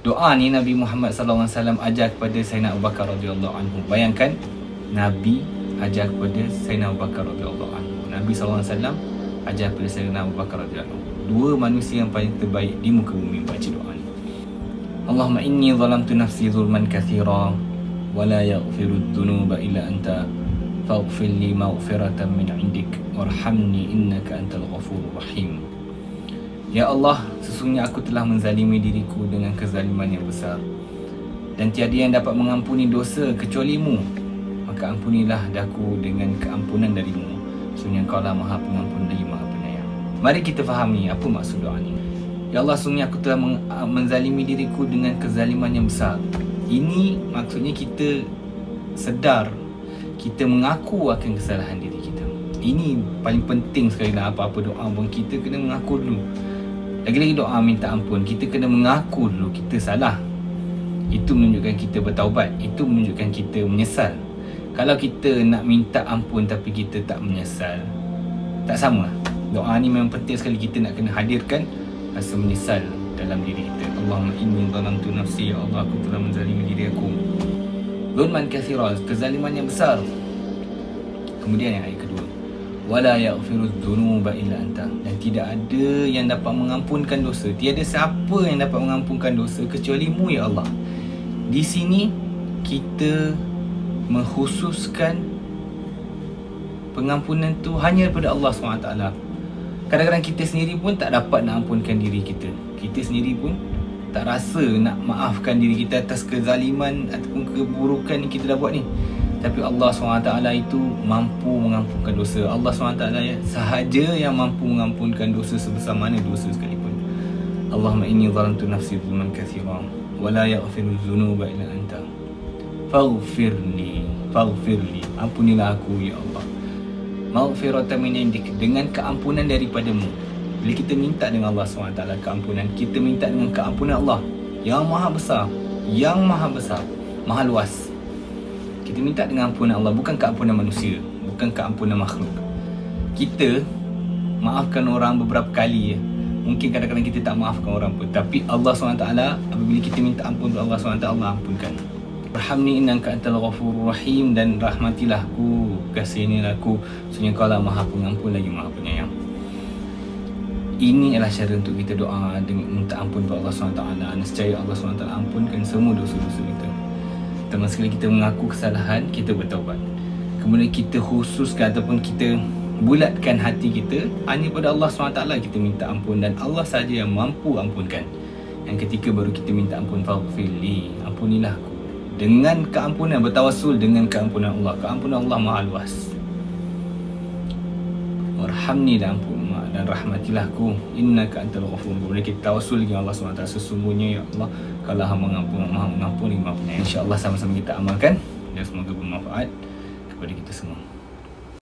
Doa ni Nabi Muhammad SAW ajar kepada Sayyidina Abu Bakar radhiyallahu anhu. Bayangkan Nabi ajar kepada Sayyidina Abu Bakar radhiyallahu anhu. Nabi SAW ajar kepada Sayyidina Abu Bakar radhiyallahu anhu. Dua manusia yang paling terbaik di muka bumi baca doa ni. Allahumma inni zalamtu nafsi zulman katsira wa la yaghfiru dhunuba illa anta faghfir li maghfiratan min 'indik warhamni innaka antal ghafurur rahim. Ya Allah, sesungguhnya aku telah menzalimi diriku dengan kezaliman yang besar, dan tiada yang dapat mengampuni dosa kecuali-Mu. Maka ampunilah daku dengan keampunan dari-Mu. Sesungguhnya Engkau lah Maha Pengampun lagi Maha Penyayang. Mari kita fahami apa maksud doa ni. Ya Allah, sesungguhnya aku telah menzalimi diriku dengan kezaliman yang besar. Ini maksudnya kita sedar, kita mengaku akan kesalahan diri kita. Ini paling penting sekali dalam apa-apa doa pun, kita kena mengaku dulu. Lagi-lagi doa minta ampun, kita kena mengaku dulu kita salah. Itu menunjukkan kita bertaubat, itu menunjukkan kita menyesal. Kalau kita nak minta ampun tapi kita tak menyesal, tak sama. Doa ni memang penting sekali, kita nak kena hadirkan rasa menyesal dalam diri kita. Allahumma inni zalamtu nafsi, ya Allah, aku telah menzalimi diri aku zulman katsira, kezaliman yang besar. Kemudian yang ayat kedua, wala yaghfiru dzunuba illa anta, dan tidak ada yang dapat mengampunkan dosa, tiada siapa yang dapat mengampunkan dosa kecuali-Mu ya Allah. Di sini kita mengkhususkan pengampunan tu hanya daripada Allah SWT. Kadang-kadang kita sendiri pun tak dapat nak ampunkan diri kita. Kita sendiri pun tak rasa nak maafkan diri kita atas kezaliman ataupun keburukan yang kita dah buat ni. Tapi Allah SWT itu mampu mengampunkan dosa. Allah SWT sahaja yang mampu mengampunkan dosa sebesar mana dosa sekalipun. Allahumma inni zalamtu nafsi zulman katsira wa la yaghfiru dzunuba illa anta faghfirli ampunilah aku ya Allah, maghfiratan min indik, dengan keampunan daripada-Mu. Bila kita minta dengan Allah SWT keampunan, kita minta dengan keampunan Allah yang maha besar, maha luas. Kita minta dengan ampunan Allah, bukan keampunan manusia, bukan keampunan makhluk. Kita maafkan orang beberapa kali, mungkin kadang-kadang kita tak maafkan orang pun, tapi Allah SWT, apabila kita minta ampun untuk Allah SWT, Allah ampunkan. Warhamni innaka antal ghafurur rahim, dan rahmatilah aku, kasihanilah aku, sesungguhnya Kau lah Maha Pengampun lagi Maha Penyayang. Ini adalah cara untuk kita doa dengan minta ampun kepada Allah SWT, dan nescaya Allah SWT ampunkan semua dosa-dosa kita. Pertama sekali kita mengaku kesalahan, kita bertaubat. Kemudian kita khususkan ataupun kita bulatkan hati kita hanya pada Allah SWT kita minta ampun, dan Allah sahaja yang mampu ampunkan. Yang ketiga baru kita minta ampun, faghfirli, ampunilah aku, dengan keampunan, bertawassul dengan keampunan Allah. Keampunan Allah maha luas. Warhamni, dan ampun dan rahmatilah aku, innaka antal ghafur. Boleh kita tawassul dengan Allah SWT, sesungguhnya ya Allah Kau lah mengampun, maha mengampuni, maha penyayang. InsyaAllah sama-sama kita amalkan, dan semoga bermanfaat kepada kita semua.